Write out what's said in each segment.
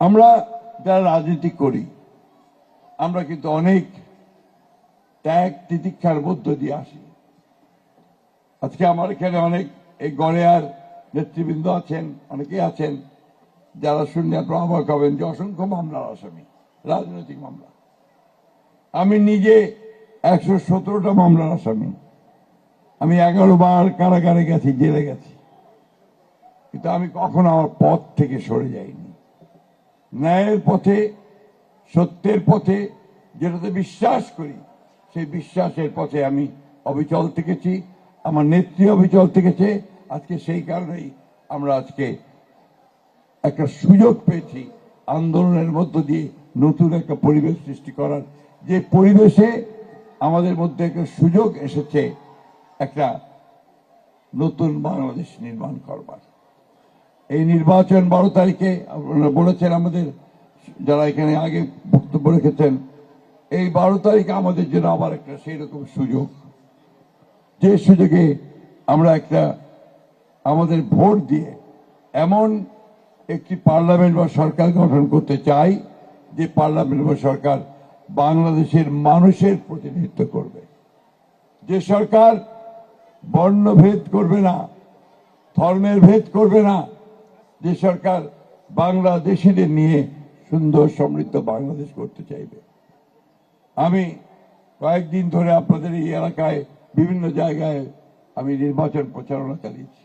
আমরা যারা রাজনীতি করি আমরা কিন্তু অনেক ত্যাগ তিতিক্ষার মধ্য দিয়ে আসি। আজকে আমার এখানে অনেক এই গড়েয়ার নেতৃবৃন্দ আছেন, অনেকেই আছেন যারা শুনলে আপনারা অবাক হবেন যে অসংখ্য মামলার আসামি, রাজনৈতিক মামলা। আমি নিজে 117টা মামলার আসামি। আমি 11 বার কারাগারে গেছি, জেলে গেছি, কিন্তু আমি কখনো আমার পথ থেকে সরে যাইনি। ন্যায়ের পথে, সত্যের পথে, যেটাতে বিশ্বাস করি সেই বিশ্বাসের পথে আমি অবিচল থেকেছি, আমার নেত্রী অবিচল থেকেছে। আজকে সেই কারণেই আমরা আজকে একটা সুযোগ পেয়েছি আন্দোলনের মধ্য দিয়ে নতুন একটা পরিবেশ সৃষ্টি করার, যে পরিবেশে আমাদের মধ্যে একটা সুযোগ এসেছে একটা নতুন বাংলাদেশ নির্মাণ করবার। এই নির্বাচন 12 তারিখে আপনারা বলেছেন, আমাদের যারা এখানে আগে বক্তব্য রেখেছেন, এই 12 তারিখে আমাদের জন্য আবার একটা সেই রকম সুযোগ, যে সুযোগে আমরা একটা আমাদের ভোট দিয়ে এমন একটি পার্লামেন্ট বা সরকার গঠন করতে চাই যে পার্লামেন্ট বা সরকার বাংলাদেশের মানুষের প্রতিনিধিত্ব করবে, যে সরকার বর্ণভেদ করবে না, ধর্মের ভেদ করবে না, যে সরকার বাংলাদেশিদের নিয়ে সুন্দর সমৃদ্ধ বাংলাদেশ করতে চাইবে। আমি কয়েকদিন ধরে আপনাদের এই এলাকায় বিভিন্ন জায়গায় আমি নির্বাচন প্রচারণা চালিয়েছি।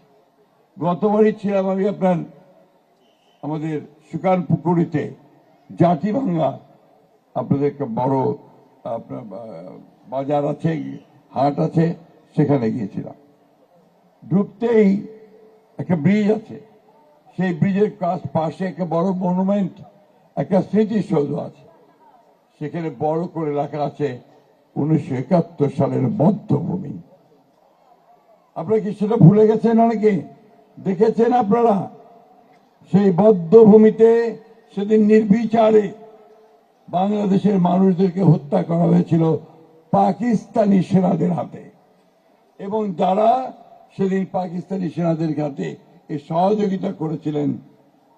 গতবারই ছিলাম আমি আপনার আমাদের সুকান পুকুরিতে, জাতিভাঙ্গা, আপনাদের একটা বড় আপনার বাজার আছে, হাট আছে, সেখানে গিয়েছিলাম। ঢুকতেই একটা ব্রিজ আছে, সেই ব্রিজের পাশে একটা বড় মনুমেন্ট, একটা স্মৃতিসৌধ আছে, সেখানে বড় করে লেখা আছে 1971 সালের বদ্ধভূমি। আপনারা কি সেটা ভুলে গেছেন? অনেকে দেখেছেন আপনারা? সেই বদ্ধভূমিতে সেদিন নির্বিচারে বাংলাদেশের মানুষদেরকে হত্যা করা হয়েছিল পাকিস্তানি সেনাদের হাতে, এবং যারা সেদিন পাকিস্তানি সেনাদের হাতে এই সহযোগিতা করেছিলেন,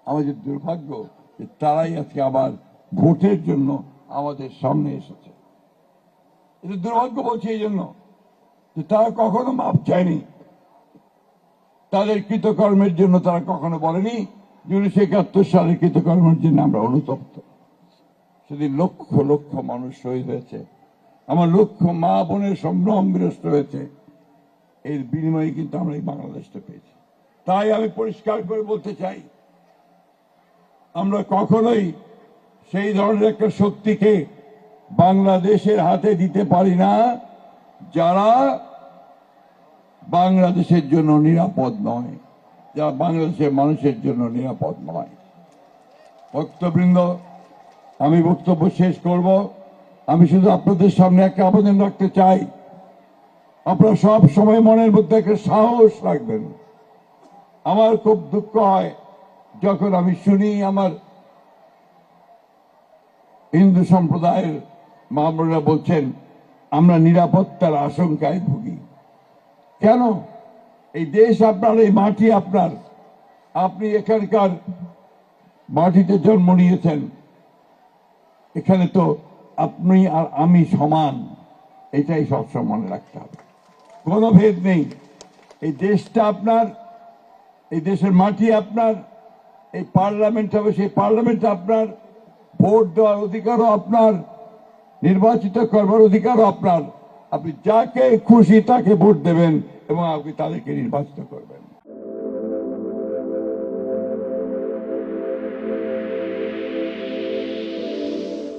আমাদের দুর্ভাগ্য যে তারাই আজকে আবার ভোটের জন্য আমাদের সামনে এসেছে। এটা দুর্ভাগ্য বলছি এই জন্য যে তারা কখনো মাপ চায়নি, তাদের কৃতকর্মের জন্য তারা কখনো বলেনি 1971 সালের কৃতকর্মের জন্য আমরা অনুতপ্ত। সেদিন লক্ষ লক্ষ মানুষ শহীদ হয়েছে, আমার লক্ষ মা বোনের সম্ভ্রম বিনষ্ট হয়েছে, এর বিনিময়ে কিন্তু আমরা এই বাংলাদেশটা পেয়েছি। তাই আমি পরিষ্কার করে বলতে চাই, আমরা কখনোই সেই ধরনের একটা শক্তিকে বাংলাদেশের হাতে দিতে পারি না যারা বাংলাদেশের জন্য নিরাপদ নয়, যারা বাংলাদেশের মানুষের জন্য নিরাপদ নয়। ভক্তবৃন্দ, আমি বক্তব্য শেষ করব। আমি শুধু আপনাদের সামনে একটা আবেদন রাখতে চাই, আপনারা সব সময় মনের মধ্যে একটা সাহস রাখবেন। আমার খুব দুঃখ হয় যখন আমি শুনি আমার হিন্দু সম্প্রদায়ের মামলারা বলছেন আমরা নিরাপত্তার আশঙ্কায় ভুগি। কেন? এই দেশ আপনার, এই মাটি আপনার, আপনি এখানকার মাটিতে জন্ম নিয়েছেন, এখানে তো আপনি আর আমি সমান, এটাই সবসময় মনে রাখতে হবে। কোনো ভেদ নেই। এই দেশটা আপনার, এই দেশের মাটি আপনার, এই পার্লামেন্ট হবে, সেই পার্লামেন্ট আপনার, ভোট দেওয়ার অধিকারও আপনার, নির্বাচিত করবার অধিকারও আপনার। আপনি যাকে খুশি তাকে ভোট দেবেন এবং আপনি তাদেরকে নির্বাচিত করবেন।